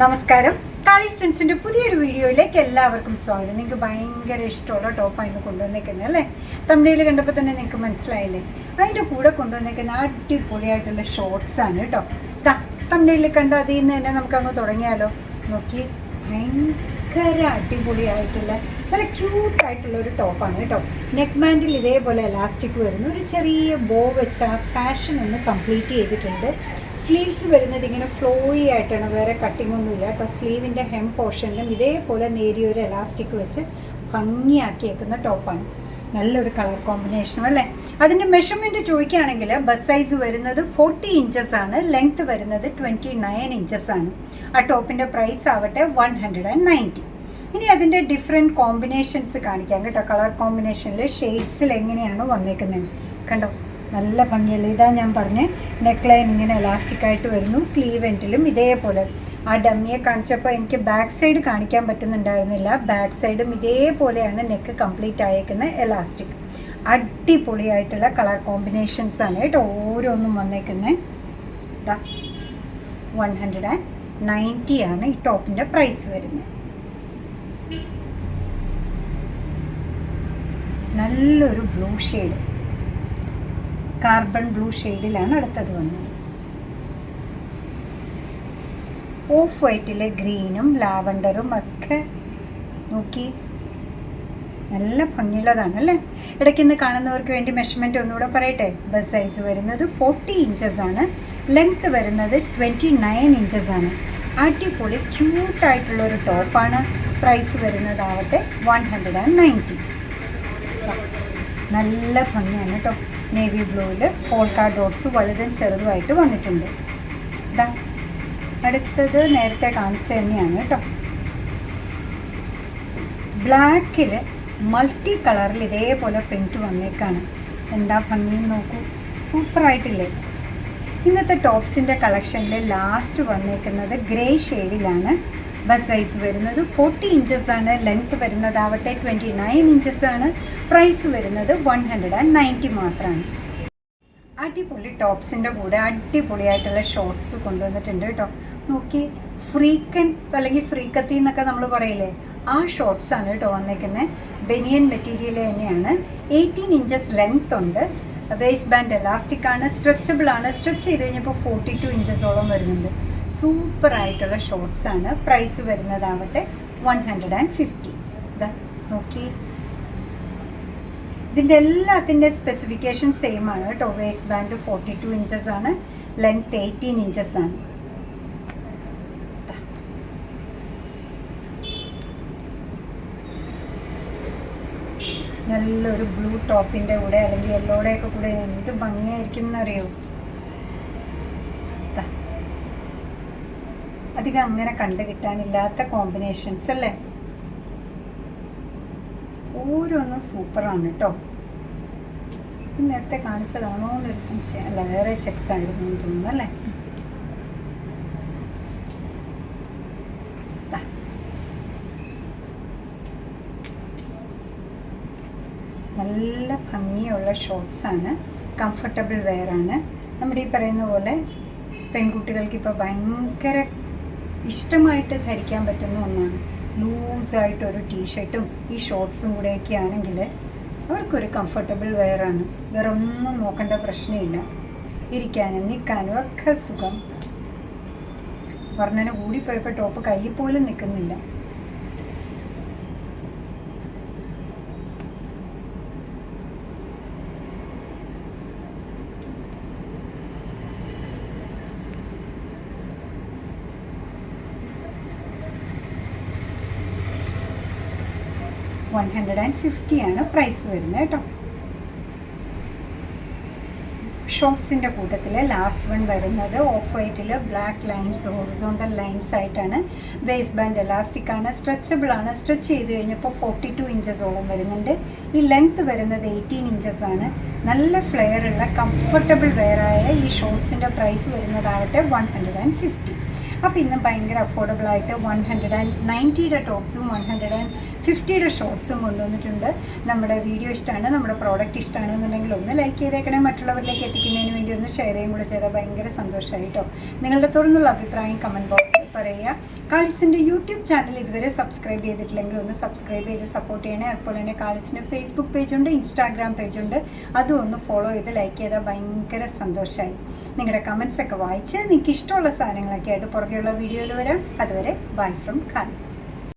നമസ്കാരം. കാളി സ്റ്റിൻസിൻ്റെ പുതിയൊരു വീഡിയോയിലേക്ക് എല്ലാവർക്കും സ്വാഗതം. നിങ്ങൾക്ക് ഭയങ്കര ഇഷ്ടമുള്ള ടോപ്പാണ് കൊണ്ടുവന്നേക്കുന്നത് അല്ലേ? തമിഴിൽ കണ്ടപ്പോൾ തന്നെ നിങ്ങൾക്ക് മനസ്സിലായില്ലേ? അതിൻ്റെ കൂടെ കൊണ്ടുവന്നേക്കുന്ന അടിപൊളിയായിട്ടുള്ള ഷോർട്സാണ് കേട്ടോ. തമിഴിൽ കണ്ട അതിൽ നിന്ന് തന്നെ നമുക്കങ്ങ് തുടങ്ങിയാലോ. നോക്കി, ഭയങ്കര അടിപൊളിയായിട്ടുള്ള നല്ല ക്യൂട്ടായിട്ടുള്ള ഒരു ടോപ്പാണ് കേട്ടോ. നെക്ക് ബാൻഡിൽ ഇതേപോലെ എലാസ്റ്റിക് വരുന്നു. ഒരു ചെറിയ ബോ വെച്ച ഫാഷൻ ഒന്ന് കംപ്ലീറ്റ് ചെയ്തിട്ടുണ്ട്. സ്ലീവ്സ് വരുന്നത് ഇങ്ങനെ ഫ്ലോയി ആയിട്ടാണ്, വേറെ കട്ടിംഗ് ഒന്നുമില്ല കേട്ടോ. സ്ലീവിൻ്റെ ഹെം പോർഷനിലും ഇതേപോലെ നേരിയൊരു എലാസ്റ്റിക് വെച്ച് ഭംഗിയാക്കിയേക്കുന്ന ടോപ്പാണ്. നല്ലൊരു കളർ കോമ്പിനേഷനും അല്ലേ? അതിൻ്റെ മെഷർമെൻറ്റ് ചോദിക്കുകയാണെങ്കിൽ ബസ് സൈസ് വരുന്നത് 40 ഇഞ്ചസ് ആണ്, ലെങ്ത് വരുന്നത് 29 ഇഞ്ചസ് ആണ്. ആ ടോപ്പിൻ്റെ പ്രൈസ് ആവട്ടെ 190. ഇനി അതിൻ്റെ ഡിഫറെൻറ്റ് കോമ്പിനേഷൻസ് കാണിക്കാം കേട്ടോ. കളർ കോമ്പിനേഷനിൽ ഷെയ്ഡ്സിൽ എങ്ങനെയാണ് വന്നേക്കുന്നത് കണ്ടോ. നല്ല ഭംഗിയല്ലേ? ഇതാ ഞാൻ പറഞ്ഞ് നെക്ക് ലൈൻ ഇങ്ങനെ എലാസ്റ്റിക്കായിട്ട് വരുന്നു. സ്ലീവ് എൻഡിലും ഇതേപോലെ. ആ ഡമ്മിയെ കാണിച്ചപ്പോൾ എനിക്ക് ബാക്ക് സൈഡ് കാണിക്കാൻ പറ്റുന്നുണ്ടായിരുന്നില്ല. ബാക്ക് സൈഡും ഇതേപോലെയാണ് നെക്ക് കംപ്ലീറ്റ് ആയേക്കുന്ന എലാസ്റ്റിക്. അടിപൊളിയായിട്ടുള്ള കളർ കോമ്പിനേഷൻസ് ആണ് കേട്ടോ ഓരോന്നും വന്നേക്കുന്നത്. ഇതാ 190 ആണ് ഈ ടോപ്പിൻ്റെ പ്രൈസ് വരുന്നത്. നല്ലൊരു ബ്ലൂ ഷെയ്ഡ്, കാർബൺ ബ്ലൂ ഷെയ്ഡിലാണ് അടുത്തത് വന്നത്. ഓഫ് വൈറ്റിലെ ഗ്രീനും ലാവണ്ടറും ഒക്കെ നോക്കി നല്ല ഭംഗിയുള്ളതാണ് അല്ലേ? ഇടയ്ക്കിന്ന് കാണുന്നവർക്ക് വേണ്ടി മെഷർമെൻറ്റ് ഒന്നുകൂടെ പറയട്ടെ. ബസ് സൈസ് വരുന്നത് 40 ഇഞ്ചസ് ആണ്, ലെങ്ത്ത് വരുന്നത് 29 ഇഞ്ചസ് ആണ്. അടിപൊളി ക്യൂട്ടായിട്ടുള്ളൊരു ടോപ്പാണ്. പ്രൈസ് വരുന്നതാവട്ടെ 190. നല്ല ഭംഗിയാണ് കേട്ടോ. നേവി ബ്ലൂവിൽ പോൾക്കാ ഡോട്ട്സ് വലുതും ചെറുതുമായിട്ട് വന്നിട്ടുണ്ട്. ഇതാ അടുത്തത് നേരത്തെ കാണിച്ച തന്നെയാണ് കേട്ടോ. ബ്ലാക്കിൽ മൾട്ടി കളറിൽ ഇതേപോലെ പ്രിൻറ്റ് വന്നേക്കാണ്. എന്താ ഭംഗി നോക്കൂ, സൂപ്പറായിട്ടില്ലേ? ഇന്നത്തെ ടോപ്സിൻ്റെ കളക്ഷനിൽ ലാസ്റ്റ് വന്നേക്കുന്നത് ഗ്രേ ഷെയ്ഡിലാണ്. ബസ് സൈസ് വരുന്നത് 40 ഇഞ്ചസ് ആണ്, ലെങ്ത് വരുന്നതാവട്ടെ 29 ഇഞ്ചസ് ആണ്. പ്രൈസ് വരുന്നത് 190 മാത്രമാണ്. അടിപൊളി ടോപ്സിൻ്റെ കൂടെ അടിപൊളിയായിട്ടുള്ള ഷോർട്സ് കൊണ്ടുവന്നിട്ടുണ്ട് കേട്ടോ. നോക്കി, ഫ്രീക്കൻ അല്ലെങ്കിൽ ഫ്രീക്കത്തി എന്നൊക്കെ നമ്മൾ പറയില്ലേ, ആ ഷോർട്സാണ് കേട്ടോ വന്നേക്കുന്നത്. ബനിയൻ മെറ്റീരിയൽ തന്നെയാണ്. 18 ഇഞ്ചസ് ലെങ്ത് ഉണ്ട്. വേസ്റ്റ് ബാൻഡ് എലാസ്റ്റിക് ആണ്, സ്ട്രെച്ചബിൾ ആണ്. സ്ട്രെച്ച് ചെയ്ത് കഴിഞ്ഞപ്പോൾ 42 ഇഞ്ചസോളം വരുന്നുണ്ട്. സൂപ്പറായിട്ടുള്ള ഷോർട്സാണ്. പ്രൈസ് വരുന്നതാവട്ടെ 150. ഇതാ നോക്കി, ഇതിൻ്റെ എല്ലാത്തിൻ്റെ സ്പെസിഫിക്കേഷൻ സെയിം ആണ് കേട്ടോ. വേസ്റ്റ് ബാൻഡ് 42 ഇഞ്ചസ് ആണ്, ലെങ്ത് 18 ഇഞ്ചസ് ആണ്. നല്ലൊരു ബ്ലൂ ടോപ്പിൻ്റെ കൂടെ അല്ലെങ്കിൽ യെല്ലോടെയൊക്കെ കൂടെ എന്ത് ഭംഗിയായിരിക്കും എന്നറിയോ. അധികം അങ്ങനെ കണ്ടു കിട്ടാനില്ലാത്ത കോമ്പിനേഷൻസ് അല്ലേ? ഓരോന്നും സൂപ്പറാണ് കേട്ടോ. നേരത്തെ കാണിച്ചതാണോ എന്നൊരു സംശയം. അല്ല, വേറെ ചെക്സ് ആയിരുന്നു എന്ന് തോന്നുന്നു അല്ലേ? നല്ല ഭംഗിയുള്ള ഷോർട്സാണ്, കംഫർട്ടബിൾ വെയറാണ്. നമ്മുടെ ഈ പറയുന്ന പോലെ പെൺകുട്ടികൾക്ക് ഇപ്പോൾ ഭയങ്കര ഇഷ്ടമായിട്ട് ധരിക്കാൻ പറ്റുന്ന ഒന്നാണ്. ലൂസായിട്ടൊരു ടീഷർട്ടും ഈ ഷോർട്സും കൂടെയൊക്കെ ആണെങ്കിൽ അവർക്കൊരു കംഫർട്ടബിൾ വെയറാണ്. വേറെ ഒന്നും നോക്കേണ്ട പ്രശ്നമില്ല. ഇരിക്കാനും നിൽക്കാനും ഒക്കെ സുഖം. വർണ്ണന കൂടിപ്പോയപ്പോൾ ടോപ്പ് കയ്യിൽ പോലും നിൽക്കുന്നില്ല. $150 ആണ് പ്രൈസ് വരുന്നത് കേട്ടോ. ഷോർട്സിൻ്റെ കൂട്ടത്തിൽ ലാസ്റ്റ് വൺ വരുന്നത് ഓഫ് വൈറ്റിൽ ബ്ലാക്ക് ലൈൻസ്, ഹൊറിസോണ്ടൽ ലൈൻസ് ആയിട്ടാണ്. വേസ്റ്റ് ബാൻഡ് എലാസ്റ്റിക് ആണ്, സ്ട്രെച്ചബിൾ ആണ്. സ്ട്രെച്ച് ചെയ്ത് കഴിഞ്ഞപ്പോൾ 42 ഇഞ്ചസോളം വരുന്നുണ്ട്. ഈ ലെങ്ത്ത് വരുന്നത് 18 ഇഞ്ചസ് ആണ്. നല്ല ഫ്ലെയർ ഉള്ള കംഫർട്ടബിൾ വെയറായ ഈ ഷോർട്സിൻ്റെ പ്രൈസ് വരുന്നതാവട്ടെ 150. അപ്പോൾ ഇന്ന് ഭയങ്കര അഫോർഡബിളായിട്ട് 190യുടെ ടോപ്സും 150യുടെ ഷോർട്സും കൊണ്ടുവന്നിട്ടുണ്ട്. നമ്മുടെ വീഡിയോ ഇഷ്ടമാണ്, നമ്മുടെ പ്രോഡക്റ്റ് ഇഷ്ടമാണെന്നുണ്ടെങ്കിൽ ഒന്ന് ലൈക്ക് ചെയ്തേക്കണേ. മറ്റുള്ളവരിലേക്ക് എത്തിക്കുന്നതിന് വേണ്ടി ഒന്ന് ഷെയർ ചെയ്യും കൂടെ ചെയ്താൽ ഭയങ്കര സന്തോഷമായി കേട്ടോ. നിങ്ങളുടെ തുറന്നുള്ള അഭിപ്രായം കമൻറ്റ് ബോക്സിൽ പറയുക. കാളിസിൻ്റെ യൂട്യൂബ് ചാനൽ ഇതുവരെ സബ്സ്ക്രൈബ് ചെയ്തിട്ടില്ലെങ്കിൽ ഒന്ന് സബ്സ്ക്രൈബ് ചെയ്ത് സപ്പോർട്ട് ചെയ്യണേ. അതുപോലെ തന്നെ കാളിസിന് ഫേസ്ബുക്ക് പേജുണ്ട്, ഇൻസ്റ്റാഗ്രാം പേജുണ്ട്, അതും ഒന്ന് ഫോളോ ചെയ്ത് ലൈക്ക് ചെയ്താൽ ഭയങ്കര സന്തോഷമായി. നിങ്ങളുടെ കമൻസൊക്കെ വായിച്ച് നിങ്ങൾക്ക് ഇഷ്ടമുള്ള സാധനങ്ങളൊക്കെ ആയിട്ട് പുറകെയുള്ള വീഡിയോയിൽ വരാം. അതുവരെ ബൈ ഫ്രം കാളിസ്.